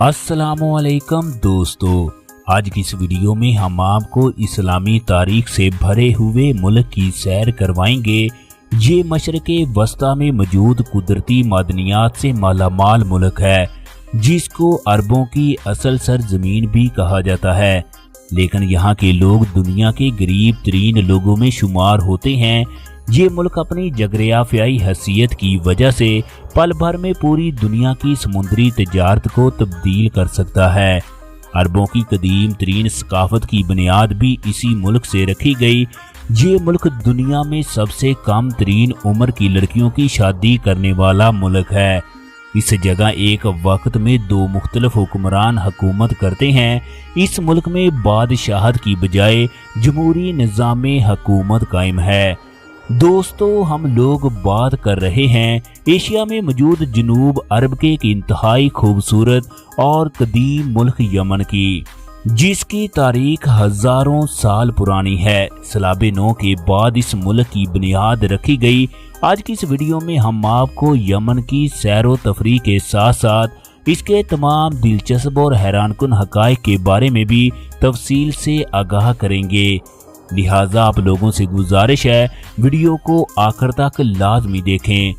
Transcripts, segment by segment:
अस्सलामुअलैकुम दोस्तों, आज की इस वीडियो में हम आपको इस्लामी तारीख से भरे हुए मुल्क की सैर करवाएंगे। ये मशरक़े वस्ता में मौजूद कुदरती मादनियात से मालामाल मुल्क है, जिसको अरबों की असल सरजमीन भी कहा जाता है। लेकिन यहाँ के लोग दुनिया के गरीब तरीन लोगों में शुमार होते हैं। ये मुल्क अपनी जगरियाफियाई हैसियत की वजह से पल भर में पूरी दुनिया की समुद्री तजारत को तब्दील कर सकता है। अरबों की कदीम तरीन सकाफत की बुनियाद भी इसी मुल्क से रखी गई। ये मुल्क दुनिया में सबसे कम तरीन उम्र की लड़कियों की शादी करने वाला मुल्क है। इस जगह एक वक्त में दो मुख्तलिफ हुक्मरान हुकूमत करते हैं। इस मुल्क में बादशाहत की बजाय जमहूरी निज़ाम हुकूमत कायम है। दोस्तों, हम लोग बात कर रहे हैं एशिया में मौजूद जनूब अरब के एक इंतहाई खूबसूरत और कदीम मुल्क यमन की, जिसकी तारीख हजारों साल पुरानी है। सलाबे नौ के बाद इस मुल्क की बुनियाद रखी गई। आज की इस वीडियो में हम आपको यमन की सैरो तफरीह के साथ साथ इसके तमाम दिलचस्प और हैरानकुन हकायक के बारे में भी तफसील से आगाह करेंगे। लिहाजा आप लोगों से गुजारिश है, वीडियो को आखिर तक लाजमी देखें।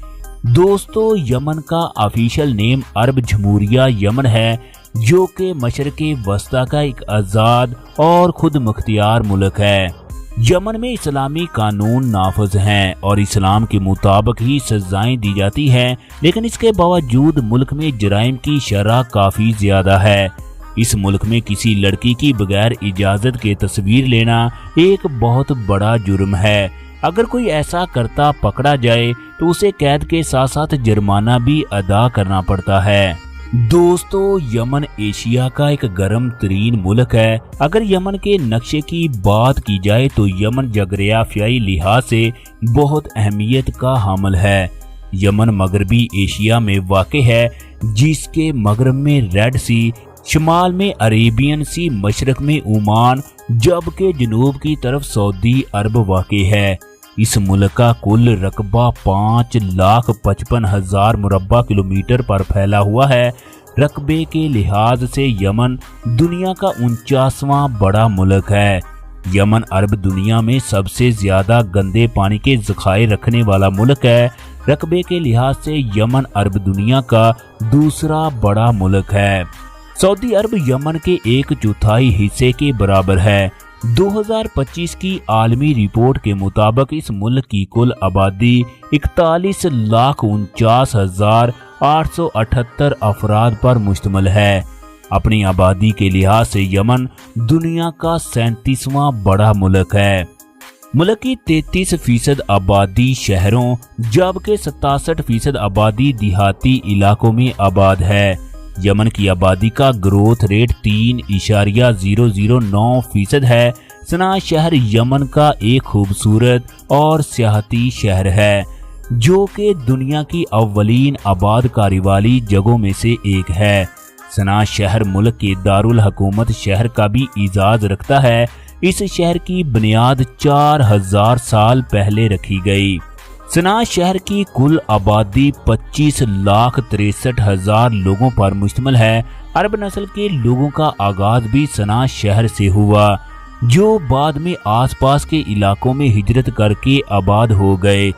दोस्तों, यमन का ऑफिशियल नेम अरब जमहूरिया यमन है, जो कि मशरक़े वस्ता का एक आज़ाद और खुद मुख्तियार मुल्क है। यमन में इस्लामी कानून नाफज हैं और इस्लाम के मुताबिक ही सजाएं दी जाती हैं, लेकिन इसके बावजूद मुल्क में जराइम की शरह काफ़ी ज़्यादा है। इस मुल्क में किसी लड़की की बगैर इजाज़त के तस्वीर लेना एक बहुत बड़ा जुर्म है। अगर कोई ऐसा करता पकड़ा जाए तो उसे कैद के साथ साथ जुर्माना भी अदा करना पड़ता है। दोस्तों, यमन एशिया का एक गर्म तरीन मुल्क है। अगर यमन के नक्शे की बात की जाए तो यमन जगरियाफियाई लिहाज से बहुत अहमियत का हामिल है। यमन मगरबी एशिया में वाक़ है, जिसके मगरब में रेड सी, शुमाल में अरेबियन सी, मशरक में ओमान, जबकि जनूब की तरफ सऊदी अरब वाक़ है। इस मुल्क का कुल रकबा 5,55,000 मुरब्बा किलोमीटर पर फैला हुआ है। रकबे के लिहाज से यमन दुनिया का 49वां बड़ा मुल्क है। यमन अरब दुनिया में सबसे ज्यादा गंदे पानी के ज़खायर रखने वाला मुल्क है। रकबे के लिहाज से यमन अरब दुनिया का दूसरा बड़ा मुल्क है। सऊदी अरब यमन के 1/4 हिस्से के बराबर है। 2025 की आलमी रिपोर्ट के मुताबिक इस मुल्क की कुल आबादी 41,49,878 अफराद पर मुश्तमिल है। अपनी आबादी के लिहाज से यमन दुनिया का 37वां बड़ा मुल्क है। मुल्क की 33% आबादी शहरों जबकि 67% आबादी देहाती इलाकों में आबाद है। यमन की आबादी का ग्रोथ रेट 3.009% है। सना शहर यमन का एक खूबसूरत और सियाहती शहर है, जो कि दुनिया की अव्वलीन आबादकारी वाली जगहों में से एक है। सना शहर मुल्क के दारुल हुकूमत शहर का भी इजाज़ रखता है। इस शहर की बुनियाद 4000 साल पहले रखी गई। सना शहर की कुल आबादी 25,63,000 लोगों पर मुश्तमिल है। अरब नस्ल के लोगों का आगाज भी सना शहर से हुआ, जो बाद में आसपास के इलाकों में हिजरत करके आबाद हो गए।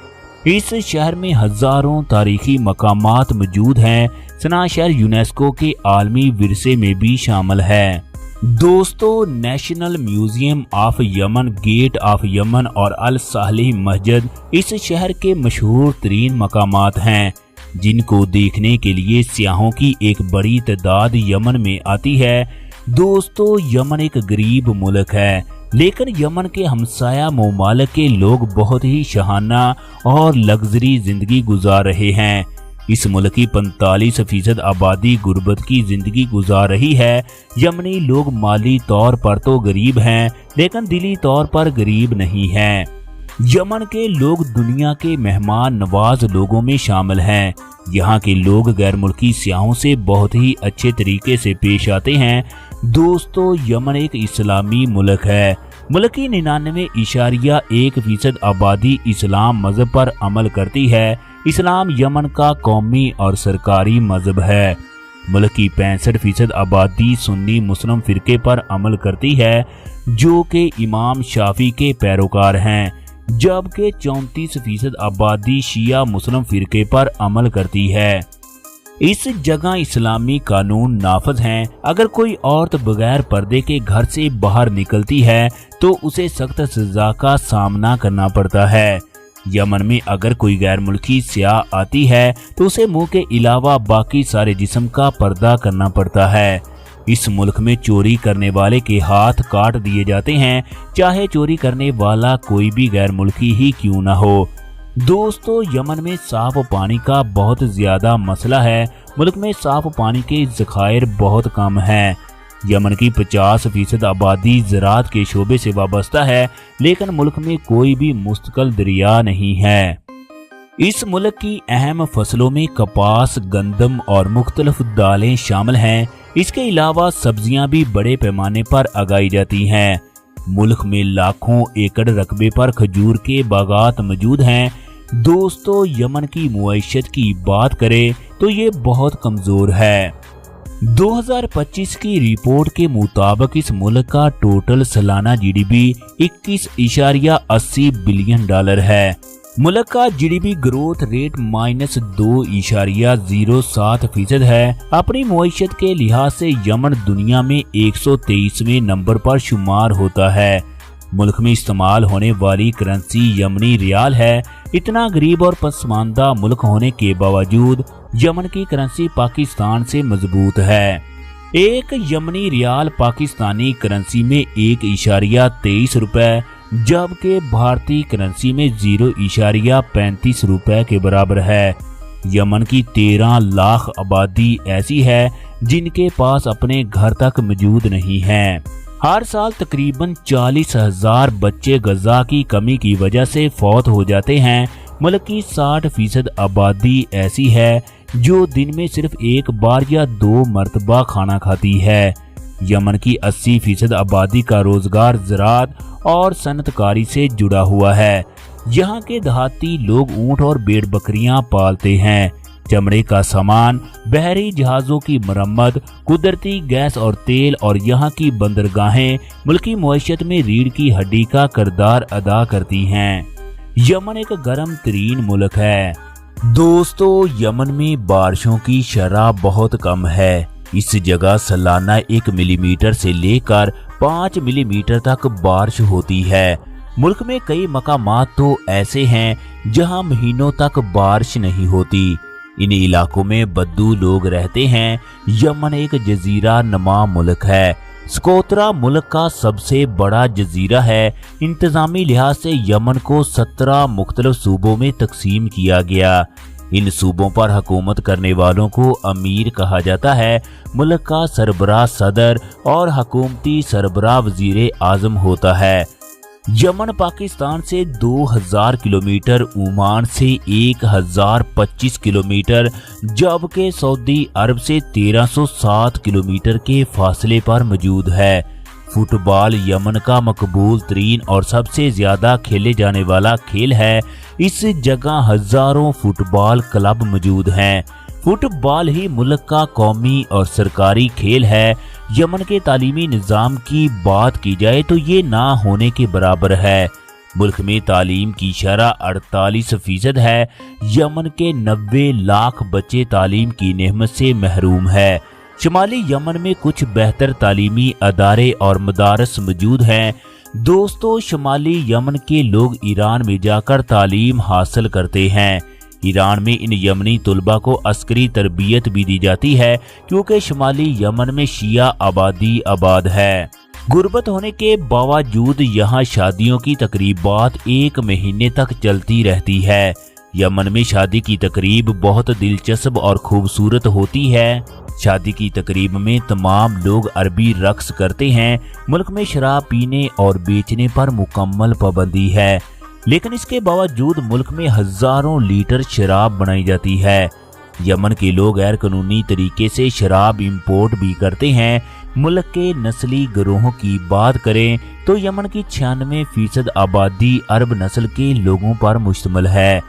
इस शहर में हजारों तारीखी मकामात मौजूद हैं। सना शहर यूनेस्को के आलमी विरसे में भी शामिल है। दोस्तों, national museum of Yemen, gate of Yemen और अल सालिह मस्जिद इस शहर के मशहूर तरीन मकामात हैं, जिनको देखने के लिए सियाहों की एक बड़ी तादाद यमन में आती है। दोस्तों, यमन एक गरीब मुल्क है, लेकिन यमन के हमसाया ममालिक के लोग बहुत ही शहाना और लग्जरी जिंदगी गुजार रहे हैं। इस मुल्क की 45% आबादी गुर्बत की जिंदगी गुजार रही है। यमनी लोग माली तौर पर तो गरीब हैं, लेकिन दिली तौर पर गरीब नहीं हैं। यमन के लोग दुनिया के मेहमान नवाज लोगों में शामिल हैं। यहाँ के लोग गैर मुल्की सियाहों से बहुत ही अच्छे तरीके से पेश आते हैं। दोस्तों, यमन एक इस्लामी मुल्क है। मुल्क की 99.1% आबादी इस्लाम मजहब पर अमल करती है। इस्लाम यमन का कौमी और सरकारी मजहब है। मुल्क की 65% आबादी सुन्नी मुस्लिम फिरके पर अमल करती है, जो कि इमाम शाफी के पैरोकार हैं, जबकि 34% आबादी शिया मुस्लिम फिरके पर अमल करती है। इस जगह इस्लामी कानून नाफज हैं। अगर कोई औरत बगैर पर्दे के घर से बाहर निकलती है तो उसे सख्त सजा का सामना करना पड़ता है। यमन में अगर कोई गैर मुल्की सियाह आती है तो उसे मुंह के अलावा बाकी सारे जिस्म का पर्दा करना पड़ता है। इस मुल्क में चोरी करने वाले के हाथ काट दिए जाते हैं, चाहे चोरी करने वाला कोई भी गैर मुल्की ही क्यों ना हो। दोस्तों, यमन में साफ पानी का बहुत ज्यादा मसला है। मुल्क में साफ पानी के ज़खायर बहुत कम हैं। यमन की 50% आबादी ज़राअत के शोबे से वाबस्ता है, लेकिन मुल्क में कोई भी मुस्तकिल दरिया नहीं है। इस मुल्क की अहम फसलों में कपास, गंदम और मुख्तलिफ दालें शामिल हैं। इसके अलावा सब्जियां भी बड़े पैमाने पर उगाई जाती हैं। मुल्क में लाखों एकड़ रकबे पर खजूर के बागात मौजूद हैं। दोस्तों, यमन की मुआइशत की बात करें तो ये बहुत कमज़ोर है। 2025 की रिपोर्ट के मुताबिक इस मुल्क का टोटल सालाना जीडीपी 21.80 बिलियन डॉलर है। मुल्क का जीडीपी ग्रोथ रेट -2.07% है। अपनी मुआइशत के लिहाज से यमन दुनिया में 123वें नंबर पर शुमार होता है। मुल्क में इस्तेमाल होने वाली करेंसी यमनी रियाल है। इतना गरीब और पसमानदा मुल्क होने के बावजूद यमन की करेंसी पाकिस्तान से मजबूत है। एक यमनी रियाल पाकिस्तानी करेंसी में 1.23 रुपए, जबकि भारतीय करेंसी में 0.35 रुपए के बराबर है। यमन की 13 लाख आबादी ऐसी है जिनके पास अपने घर तक मौजूद नहीं है। हर साल तकरीबन 40,000 बच्चे गज़ा की कमी की वजह से फौत हो जाते हैं। मुल्क की 60% आबादी ऐसी है जो दिन में सिर्फ एक बार या 2 मरतबा खाना खाती है। यमन की 80% आबादी का रोजगार ज़राअत और सनतकारी से जुड़ा हुआ है। यहाँ के देहाती लोग ऊँट और भेड़ बकरियां पालते हैं। चमड़े का सामान, बहरी जहाज़ों की मरम्मत, कुदरती गैस और तेल और यहाँ की बंदरगाहें मुल्की मुआशत में रीढ़ की हड्डी का किरदार अदा करती हैं। यमन एक गर्म तरीन मुल्क है। दोस्तों, यमन में बारिशों की शरह बहुत कम है। इस जगह सालाना 1 मिलीमीटर से लेकर 5 मिलीमीटर तक बारिश होती है। मुल्क में कई मकामात तो ऐसे हैं जहां महीनों तक बारिश नहीं होती। इन इलाकों में बद्दू लोग रहते हैं। यमन एक जजीरा नुमा मुल्क है। स्कोत्रा मुल्क का सबसे बड़ा जजीरा है। इंतजामी लिहाज से यमन को 17 मुख्तलिफ सूबों में तकसीम किया गया। इन सूबों पर हुकूमत करने वालों को अमीर कहा जाता है। मुल्क का सरबराह सदर और हुकूमती सरबराह वजीर आजम होता है। यमन पाकिस्तान से 2000 किलोमीटर, ओमान से 1025 किलोमीटर, जबकि सऊदी अरब से 1307 किलोमीटर के फासले पर मौजूद है। फुटबॉल यमन का मकबूल तरीन और सबसे ज्यादा खेले जाने वाला खेल है। इस जगह हजारों फुटबॉल क्लब मौजूद हैं। फुटबॉल ही मुल्क का कौमी और सरकारी खेल है। यमन के तालीमी निज़ाम की बात की जाए तो ये ना होने के बराबर है। मुल्क में तालीम की शरह 48% है। यमन के 90 लाख बच्चे तालीम की नेमत से महरूम है। शुमाली यमन में कुछ बेहतर तालीमी अदारे और मदारस मौजूद हैं। दोस्तों, शुमाली यमन के लोग ईरान में जाकर तालीम हासिल करते हैं। ईरान में इन यमनी तुलबा को अस्करी तरबियत भी दी जाती है, क्योंकि शुमाली यमन में शिया आबादी आबाद है। गुर्बत होने के बावजूद यहाँ शादियों की तकरीबात 1 महीने तक चलती रहती है। यमन में शादी की तकरीब बहुत दिलचस्प और खूबसूरत होती है। शादी की तकरीब में तमाम लोग अरबी रक्स करते हैं। मुल्क में शराब पीने और बेचने पर मुकम्मल पाबंदी है, लेकिन इसके बावजूद मुल्क में हजारों लीटर शराब बनाई जाती है। यमन के लोग गैर कानूनी तरीके से शराब इंपोर्ट भी करते हैं। मुल्क के नस्ली गिरोहों की बात करें तो यमन की 96% आबादी अरब नस्ल के लोगों पर मुश्तमिल है।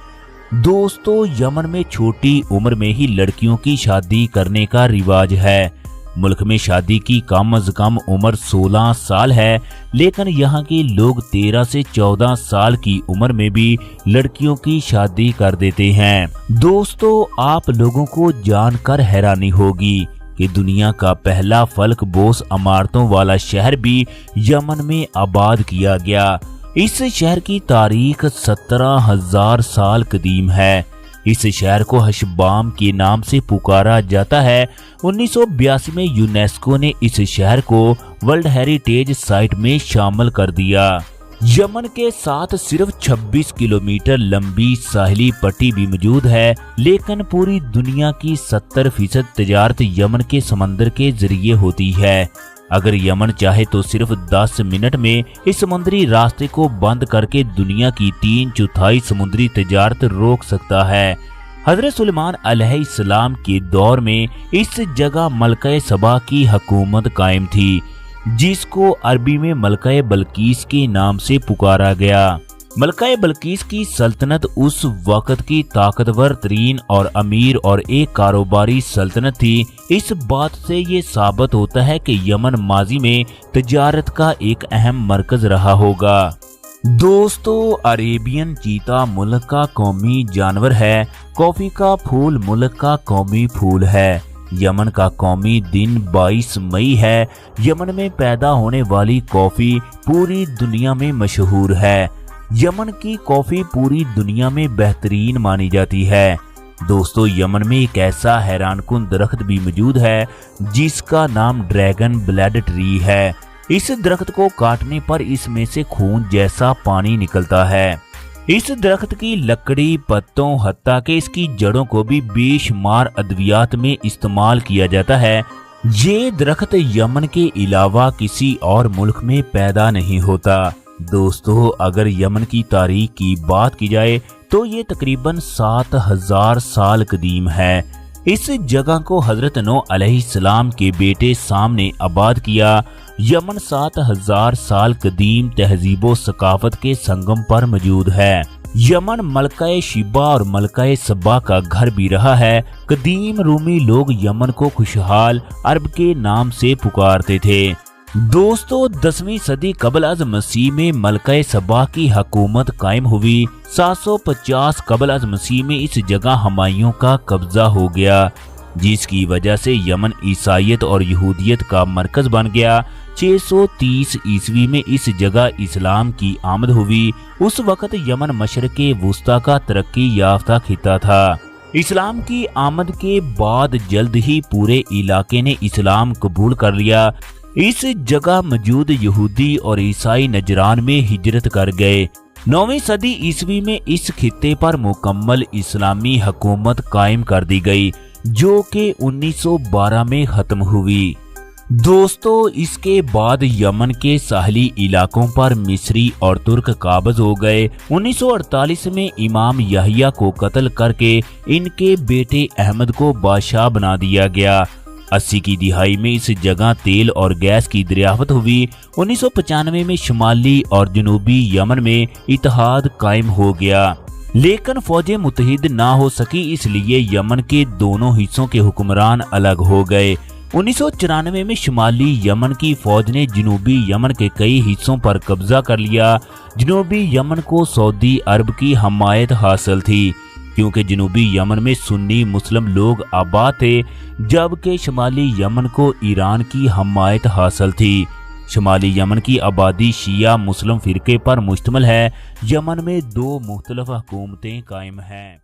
दोस्तों, यमन में छोटी उम्र में ही लड़कियों की शादी करने का रिवाज है। मुल्क में शादी की कम से कम उम्र 16 साल है, लेकिन यहाँ के लोग 13 से 14 साल की उम्र में भी लड़कियों की शादी कर देते हैं। दोस्तों, आप लोगों को जानकर हैरानी होगी कि दुनिया का पहला फल्क बोस इमारतों वाला शहर भी यमन में आबाद किया गया। इस शहर की तारीख 17,000 साल कदीम है। इस शहर को हशबाम के नाम से पुकारा जाता है। 1982 में यूनेस्को ने इस शहर को वर्ल्ड हेरिटेज साइट में शामिल कर दिया। यमन के साथ सिर्फ 26 किलोमीटर लंबी साहिली पट्टी भी मौजूद है, लेकिन पूरी दुनिया की 70% तजारत यमन के समंदर के जरिए होती है। अगर यमन चाहे तो सिर्फ 10 मिनट में इस समुद्री रास्ते को बंद करके दुनिया की 3/4 समुद्री तजारत रोक सकता है। हजरत सुलेमान अलैहिस्सलाम के दौर में इस जगह मलका-ए सबा की हुकूमत कायम थी, जिसको अरबी में मलका-ए बल्कीस के नाम से पुकारा गया। मलका-ए बल्कीस की सल्तनत उस वक्त की ताकतवर तरीन और अमीर और एक कारोबारी सल्तनत थी। इस बात से ये साबित होता है कि यमन माजी में तजारत का एक अहम मरकज रहा होगा। दोस्तों, अरेबियन चीता मुल्क का कौमी जानवर है। कॉफी का फूल मुल्क का कौमी फूल है। यमन का कौमी दिन 22 मई है। यमन में पैदा होने वाली कॉफी पूरी दुनिया में मशहूर है। यमन की कॉफी पूरी दुनिया में बेहतरीन मानी जाती है। दोस्तों, यमन में एक ऐसा हैरानकुन दरख्त भी मौजूद है जिसका नाम ड्रैगन ब्लड ट्री है। इस दरख्त को काटने पर इसमें से खून जैसा पानी निकलता है। इस दरख्त की लकड़ी, पत्तों, हत्ता के इसकी जड़ों को भी बेशुमार अद्वियात में इस्तेमाल किया जाता है। ये दरख्त यमन के अलावा किसी और मुल्क में पैदा नहीं होता। दोस्तों, अगर यमन की तारीख की बात की जाए तो ये तकरीबन 7,000 साल कदीम है। इस जगह को हजरत नूह अलैहिस्सलाम के बेटे साम ने आबाद किया। यमन 7,000 साल कदीम तहजीबो सकाफत के संगम पर मौजूद है। यमन मलका-ए शिबा और मलका-ए सबा का घर भी रहा है। कदीम रूमी लोग यमन को खुशहाल अरब के नाम से पुकारते थे। दोस्तों, 10वीं सदी कबल अज मसीह में मलका-ए सबा की हुकूमत कायम हुई। 750 कबल अज मसीह में इस जगह हमायूं का कब्जा हो गया, जिसकी वजह से यमन ईसाईयत और यहूदियत का मरकज बन गया। 630 ईस्वी में इस जगह इस्लाम की आमद हुई। उस वक्त यमन मशरक़े वुस्ता का तरक्की याफ्ता खिता था। इस्लाम की आमद के बाद जल्द ही पूरे इलाके ने इस्लाम कबूल कर लिया। इस जगह मौजूद यहूदी और ईसाई नजरान में हिजरत कर गए। 9वीं सदी ईस्वी में इस खित्ते पर मुकम्मल इस्लामी हुकूमत कायम कर दी गई, जो कि 1912 में खत्म हुई। दोस्तों, इसके बाद यमन के साहली इलाकों पर मिस्री और तुर्क काबज हो गए। 1948 में इमाम याहिया को कत्ल करके इनके बेटे अहमद को बादशाह बना दिया गया। 80 की दिहाई में इस जगह तेल और गैस की दरियाफ्त हुई। 1995 में शुमाली और जनूबी यमन में इत्तेहाद कायम हो गया, लेकिन फौजें मुत्तहिद ना हो सकी, इसलिए यमन के दोनों हिस्सों के हुक्मरान अलग हो गए। 1994 में शुमाली यमन की फौज ने जनूबी यमन के कई हिस्सों पर कब्जा कर लिया। जनूबी यमन को सऊदी अरब की हमायत हासिल थी, क्योंकि जनूबी यमन में सुन्नी मुस्लिम लोग आबाद थे, जबकि शुमाली यमन को ईरान की हमायत हासिल थी। शुमाली यमन की आबादी शिया मुस्लिम फिरके पर मुश्तमिल है। यमन में 2 मुख्तलिफ हुकूमतें कायम हैं।